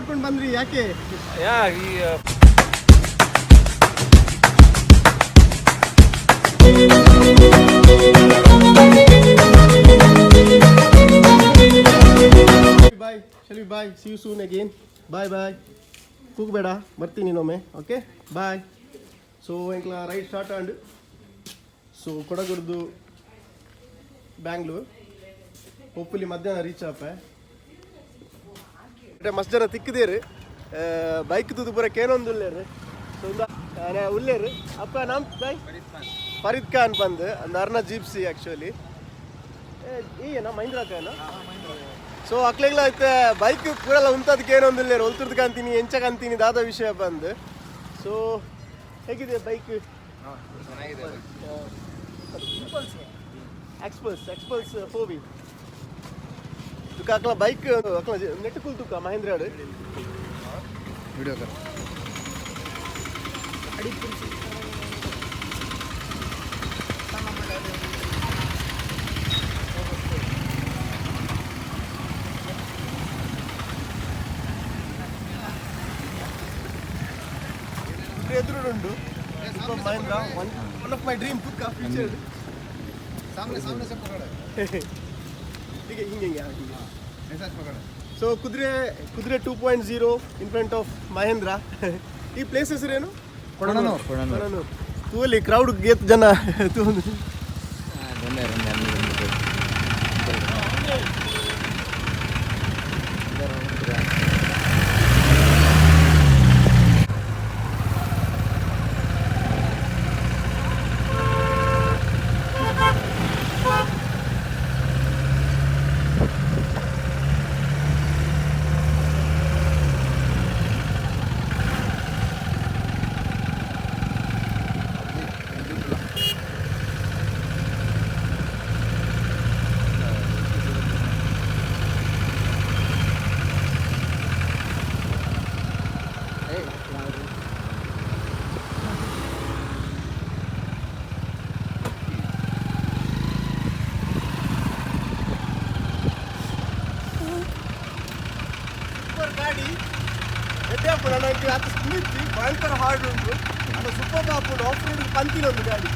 ಮಾಡ್ಕೊಂಡು ಬಂದ್ರಿ ಯಾಕೆ? Bye Shali bye, see you soon again. Bye bye, ಕೂಗಬೇಡ, ಬರ್ತೀನಿ ಇನ್ನೊಮ್ಮೆ. Okay bye. ಸೊ ಎಂಕ್ಲ ರೈಟ್ ಸ್ಟಾರ್ಟ್ ಆಂಡ್ ಸೊ ಕೊಡಗುಡ್ದು ಬ್ಯಾಂಗ್ಳೂರ್ ಹೋಪ್ಫುಲಿ ಮಧ್ಯಾಹ್ನ ರೀಚ್ ಆಪೆ. ಮಸ್ತ್ ಜನ ತಿಕ್ಕದೇರು ಬೈಕ್ ತುದು ಪೂರ ಕೇನೊಂದುಲ್ಲೇರು. ಸೊ ಉಲ್ಲೇರು ಅಪ್ಪ ನಮ್ಮ ಬಾಯ್ ಫರೀದ್ ಖಾನ್ ಬಂದು ಅಂದ ಅರ್ನ ಜೀಪ್ಸಿ ಆ್ಯಕ್ಚುಲಿ ಈನ ಮಹೀಂದ್ರಾ ಖಾನ. ಸೊ ಅಕ್ಲೆಗ್ಲ ಐತೆ ಬೈಕ್ ಪೂರೆಲ್ಲ ಉಂತದಕ್ಕೆ ಏನೊಂದಿಲ್ಲೇರು ಹೊಲ್ತುರ್ದು ಕಾಣ್ತೀನಿ ಎಂಚ ಕಾಣ್ತೀನಿ ದಾದ ವಿಷಯ ಬಂದು. ಸೊ ಹೇಗಿದೆ ಬೈಕ್? Xpulse 4V ತುಕ ಅಕ್ಲ ಬೈಕ್ ಅಕ್ಲ ನೆಟ್ ಕುಲ್ ತುಕ ಮಹೇಂದ್ರ ವಿಡಿಯೋ ಕರ ಎದುರುಂಡು Mahindra one of my dream ತುಕ ಫ್ಯೂಚರ್. सामने से पकड़ ठीक है हिंगे ऐसा पकड़. So कुदरे 2.0 in front of Mahindra. ಈ ಪ್ಲೇಸ್ ಹೆಸರೇನು? ಕೊಡನೂರು. ತೂ ಅಲ್ಲಿ ಕ್ರೌಡ್ ಗೇತ್ ಜನ ತೂ ಭಯಂಕರ ಹಾರ್ಡ್ ಉಂಟು. ಅದು ಸೂಪರ್ ಬಾಪುಡು ಆಫ್ ರೋಡ್ ಪಂತಿನ ಒಂದು ಗಾಡಿ.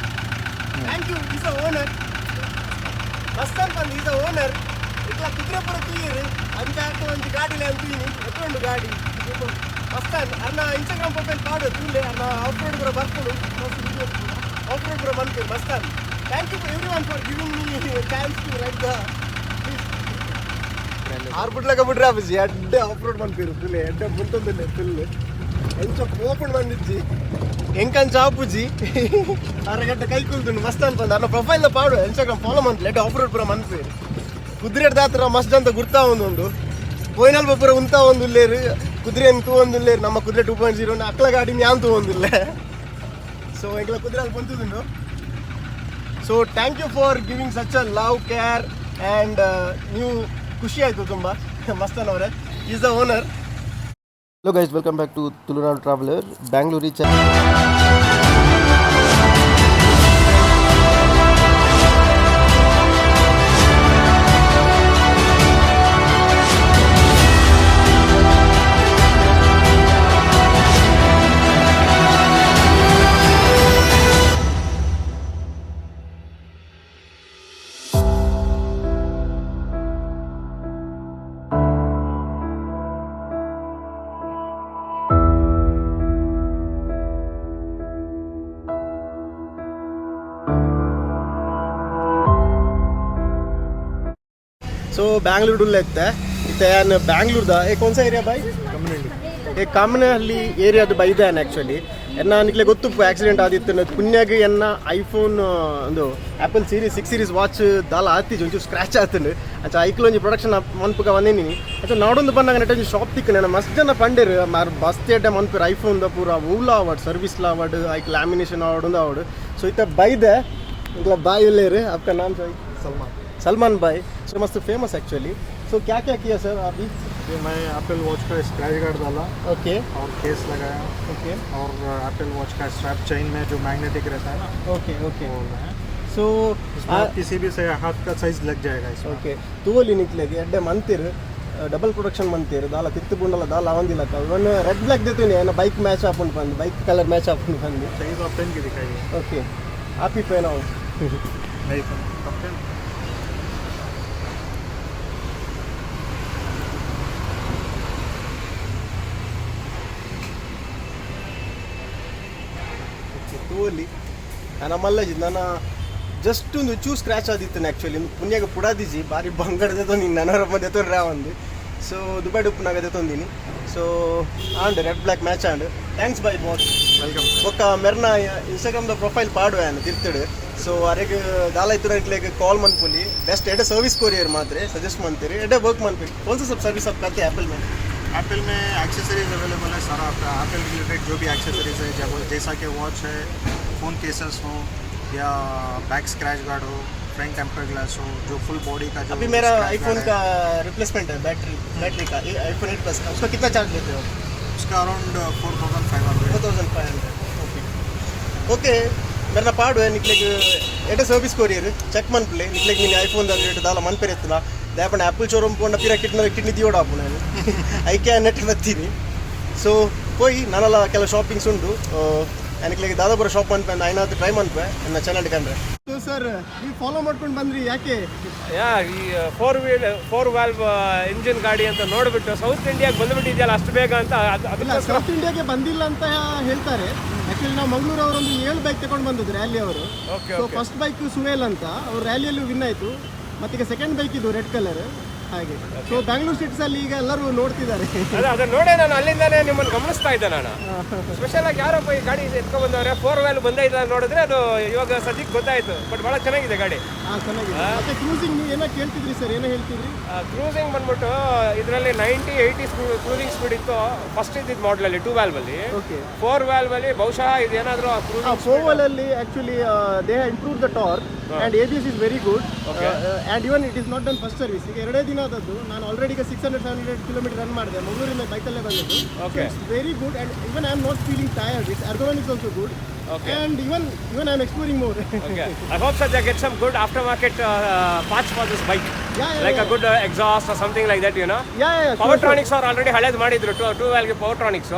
Thank you is a owner Mastan ಬಂದು ಈಸ್ ಅ ಓನರ್. ಈಗ ಕುದುರೆ ಪುರ ತೂಯಿರು ಅಂಚೆ ಹಾಕೋ ಒಂದು ಗಾಡಿಲೆ ಅಂತೀನಿ ಎತ್ತೊಂಡು ಗಾಡಿ ಮಸ್ತನ್ ಅನ್ನ ಇನ್ಸ್ಟಾಗ್ರಾಮ್ ಪ್ರೊಫೈಲ್ ಪಾಡು ತೂಲೆ ಅನ್ನ ಆಫ್ ರೋಡ್ ಪುರ ಬರ್ಕೊಂಡು ಆಫ್ ರೋಡ್ ಪುರ ಬಂದ್ತೀವಿ Mastan. Thank you every one for giving me chance to ride the ಆರ್ಬಿಟ್ಲಾಗ ಬಿಡ್ರೆ ಅಬ್ಬಜಿ ಎಡ್ಡೆ ಆಫ್ ರೋಡ್ ಬಂದ್ತೀರು ಫುಲ್ ಎಡ್ಡೆ ಮುಂತೊಂದಿಲ್ಲ ಫುಲ್ ಎಂಚ ಓಪನ್ ಬಂದಿಜ್ಜಿ ಎಂಕಂಚ ಆಪುಜಿ ಅರಗಂಟ ಕೈ ಕೂಲ್ದುಂಡು ಮಸ್ತ್ ಅನ್ಪಂದು ಅನ್ನ ಪ್ರೊಫೈಲ್ನ ಪಾಡು ಇನ್ಸ್ಟಾಗ್ರಾಮ್ ಫಾಲೋ ಮಂತ್ಲೆ ಎಡ್ಡೆ ಆಫ್ ರೋಡ್ ಪುರ ಮನ್ಪೇರು ಕುದುರೆ ದಾತ್ರ ಮಸ್ತ್ ಅಂತ ಗುರ್ತಾ ಒಂದು ಪೋಯ್ನಲ್ ಪುರ ಉಂತ ಒಂದು ಉಲ್ಲೇರು ಕುದುರೆ ತೂ ಒಂದು ಉಲ್ಲೇರು ನಮ್ಮ ಕುದುರೆ 2.0 ಅಕ್ಲ ಗಾಡಿ ಯಾನ್ ತೂ ಒಂದಿಲ್ಲ. ಸೊ ಎಂಕ್ಲ ಕುದುರೆ ಅಲ್ಲಿ ಬಂತುದುಂಡು. So thank you for giving such a love care and ನೀವು ಖುಷಿ ಆಯಿತು ತುಂಬ ಮಸ್ತನ್ ಅವರೇ is the owner. Hello guys, welcome back to Tulunadu Traveler. Bangalore reach. So Bangalore लेते इतने बैंगलोर दा एक कौन सा एरिया भाई एक कामनहल्ली एरिया भाई इदान एक्चुअली एन्ना निकले ಗೊತ್ತು ಆಕ್ಸಿಡೆಂಟ್ ಆದಿತ್ತು ಪುಣ್ಯಾಗೆ ಎನ್ನ ಐಫೋನ್ ಒಂದು ಆಪಲ್ ಸೀರೀಸ್ 6 ಸೀರೀಸ್ ವಾಚ್ ದಾಲ ಆತಿ ಒಂಚೂರು ಸ್ಕ್ರಾಚ್ ಆತಂಡು ಅಚ್ಚ ಐಕ್ಲೊಂಜಿ ಪ್ರೊಡಕ್ಷನ್ ಮನ್ಪುಗ ಬಂದೇನಿ ಅಚ್ಚ ನಾಡೊಂದು ಬಂದಾಗ ನೆಟ್ಟ ಶಾಪ್ ತಿಕ್ಕನೆ ಮಸ್ತ್ ಜನ ಪಂಡೇರ್ ಮಾರ್ ಬಸ್ ತೇಟ ಮನ್ಪುರ ಐಫೋನ್ ದ ಪೂರ ಊಲ ಅವಾರ್ಡ್ ಸರ್ವಿಸ್ ಅವಾರ್ಡ್ ಐಕ್ ಲ್ಯಾಮಿನೇಷನ್ ಅವಾರ್ಡ್ ಒಂದು ಅವಾರ್ಡ್ ಸೊ ಇತ್ತ ಬೈದೆ इनका भाई ले आपका नाम सही? सलमान भाई. सो मस्त फेमस एक्चुअली. सो क्या क्या किया सर अभी? मैं एप्पल वॉच का स्क्रैच गार्ड डाला. ओके. और केस लगाया. ओके. और एप्पल वॉच का स्ट्रैप चेन में जो मैग्नेटिक रहता है ना. Okay okay. सो किसी भी से हाथ का साइज लग जाएगा इसमें. ओके. तूवली निकलेगी अड्डे मंतिर ಡಬಲ್ ಪ್ರೊಡಕ್ಷನ್ ಮಂತೀರು ದಾಲ ತಿತ್ತು ಬುಂಡಲ ದಾಲ ಅವಂದಿಲ್ಲ ಒಂದು ರೆಡ್ ಬ್ಲ್ಯಾಕ್ ದೇತೀನಿ ಏನೋ ಬೈಕ್ ಮ್ಯಾಚ್ ಹಾಕೊಂಡು ಬಂದು ಬೈಕ್ ಕಲರ್ ಮ್ಯಾಚ್ ಹಾಕೊಂಡು ಬಂದು चाहिए तो पेन की दिखाइए ಓಕೆ ಹಾಪಿ ಪೇ ನಾವು नहीं पेन ತೋಲಿ ನಾನು ಮಲ್ಲಜಿದ್ ನಾನು ಜಸ್ಟ್ ಒಂದು ಚೂ ಸ್ಕ್ರ್ಯಾಚ್ ಆದಿತ್ತು ಆ್ಯಕ್ಚುಲಿ ಪುಣ್ಯಾಗ ಪುಡಾದಿಜಿ ಭಾರಿ ಬಂಗಡದೆ ತೊಂದಿನಿ ನನವರ ಮಧ್ಯೆ ತೊಂದ್ರೆ ಒಂದು ಸೊ ದುಬೈ ಉಪ್ಪುನಾಗದೆ ತೊಂದಿನಿ so and red black match and thanks bye boss welcome ಒಕ್ಕ ಮೆರ್ನ ಇನ್ಸ್ಟಾಗ್ರಾಮ್ದ ಪ್ರೊಫೈಲ್ ಪಾಡುವೆ ನಾನು ತಿರ್ತಡು ಸೊ ಅರೆಗೆ ದಾಲಾಯ್ತು ನನಗೆ ಕಾಲ್ ಮನ್ಪುಲಿ ಬೆಸ್ಟ್ ಎಡೆ ಸರ್ವಿಸ್ ಕೊರಿಯರ್ ಮಾತ್ರ ಸಜೆಸ್ಟ್ ಮಾಡ್ತೀರಿ ಎಡೆ ವರ್ಕ್ ಮಾಡ್ಬೇಕು कौन सा सब सर्विस आप करते हैं एप्पल में एप्पल में एक्सेसरीज अवेलेबल है सारा आपका एप्पल रिलेटेड जो भी एक्सेसरीज है जैसा कि वॉच है फ़ोन केसेस हो या बैक स्क्रैच गार्ड हो फ्रंट टेम्पर ग्लास हो जो फुल बॉडी का जो अभी मेरा scratch आईफोन guard का रिप्लेसमेंट है बैटरी का आईफोन 8 प्लस का उसका कितना चार्ज लेते हो है उसका अराउंड 4500 4500 ओके ओके मेरा पार्ट है निकले एटे सर्विस कोरियर चेक मन प्ले निकले नी आईफोन रेट दाला मन पे रहता दापण एप्पल शोरूम पोंड पिरा किडनी दियोड आपुन ऐके नेट बत्तीनि ಸೊ ಹೋಗಿ ನಾನೆಲ್ಲ ಕೆಲವು ಶಾಪಿಂಗ್ಸ್ ಉಂಟು ನನಗೆ ದಾದಾಪುರ ಶಾಪ್ ಅನ್ಪೆ ಐನಾದ್ರು ಟ್ರೈ ಮಾಡ್ಪೆ ನನ್ನ ಚಾನಲ್ ಕಂಡ್ರೆ ಸೊ ಸರ್ ನೀವು ಫಾಲೋ ಮಾಡ್ಕೊಂಡು ಬಂದ್ರಿ ಯಾಕೆ ಯಾ ಈ ಫೋರ್ ವಾಲ್ವ್ ಇಂಜಿನ್ ಗಾಡಿ ಅಂತ ನೋಡ್ಬಿಟ್ಟು ಸೌತ್ ಇಂಡಿಯಾಗೆ ಬಂದ್ಬಿಟ್ಟಿದೆಯಲ್ಲ ಅಷ್ಟು ಬೇಗ ಅಂತ ಇಲ್ಲ ಸೌತ್ ಇಂಡಿಯಾಗೆ ಬಂದಿಲ್ಲ ಅಂತ ಹೇಳ್ತಾರೆ ಆ್ಯಕ್ಚುಲಿ ನಾವು ಮಂಗಳೂರು ಅವರೊಂದು 7 ಬೈಕ್ ತಗೊಂಡು ಬಂದಿದ್ರು ರ್ಯಾಲಿ ಅವರು ಸೊ ಫಸ್ಟ್ ಬೈಕ್ ಸುವೇಲ್ ಅಂತ ಅವ್ರು ರ್ಯಾಲಿಯಲ್ಲಿ ವಿನ್ ಆಯಿತು ಮತ್ತೀಗ ಸೆಕೆಂಡ್ ಬೈಕ್ ಇದು ರೆಡ್ ಕಲರ್ ಹಾಗೆ ಸೊ ಬ್ಯಾಂಗ್ಳೂರ್ ಸಿಟೀಸಲ್ಲಿ ಈಗ ಎಲ್ಲರೂ ನೋಡ್ತಿದ್ದಾರೆ ಅದನ್ನ ನೋಡೇ ನಾನು ಅಲ್ಲಿಂದಾನೇ ನಿಮ್ಮನ್ನು ಗಮನಿಸ್ತಾ ಇದ್ದೆ ನಾನು ಸ್ಪೆಷಲ್ ಆಗಿ ಯಾರಪ್ಪ ಈ ಗಾಡಿ ಎತ್ಕೊಂಡು ಬಂದವ್ರೆ ಫೋರ್ ವ್ಯಾಲ್ ಬಂದೈತೆ ನೋಡಿದ್ರೆ ಅದು ಇವಾಗ ಸದ್ಯಕ್ಕೆ ಗೊತ್ತಾಯ್ತು ಬಟ್ ಭಾಳ ಚೆನ್ನಾಗಿದೆ ಗಾಡಿ ಹಾಂ ಚೆನ್ನಾಗಿದೆ ಮತ್ತೆ ಕ್ರೂಸಿಂಗ್ ನೀವು ಏನೋ ಕೇಳ್ತಿದ್ರಿ ಸರ್ ಏನೋ ಹೇಳ್ತಿದ್ರಿ ಕ್ರೂಸಿಂಗ್ ಬಂದ್ಬಿಟ್ಟು ಇದರಲ್ಲಿ 90-80 ಕ್ರೂಸಿಂಗ್ ಸ್ಪೀಡ್ ಇತ್ತು ಫಸ್ಟ್ ಇದ್ದಿದ್ದು ಮಾಡಲಲ್ಲಿ 2 ವ್ಯಾಲ್ವಲ್ಲಿ ಓಕೆ 4 ವ್ಯಾಲ್ವಲ್ಲಿ ಬಹುಶಃ ಇದೇನಾದರೂ ಫೋರ್ವಲಲ್ಲಿ actually they improve the torque and ABS is very good and even it is not done first service ಈಗ 2 ದಿನ ಆದದ್ದು ನಾನು ಆಲ್ರೆಡಿ ಈಗ 600-700 ಕಿಲೋಮೀಟರ್ ರನ್ ಮಾಡಿದೆ ಮಂಗಳೂರಿಂದ ಬೈಕಲ್ಲೇ ಬಂದಿದ್ದು okay very good and even I am not feeling tired it's ergonomics is also good and even I am exploring more okay I hope that they get some good aftermarket parts for this bike like a good exhaust or something like that yeah powertronics are already ಹಳೇದು ಮಾಡಿದ್ರು 2 ವ್ಯಾಲ್ಗೆ powertronics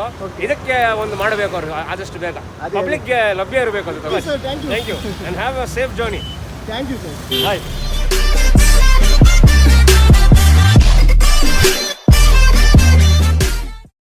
ಇದಕ್ಕೆ ಒಂದು ಮಾಡಬೇಕು ಅವರು ಆದಷ್ಟು ಬೇಗ public ಗೆ ಲಭ್ಯ ಇರಬೇಕು ಅದು sir thank you and have a safe journey thank you sir bye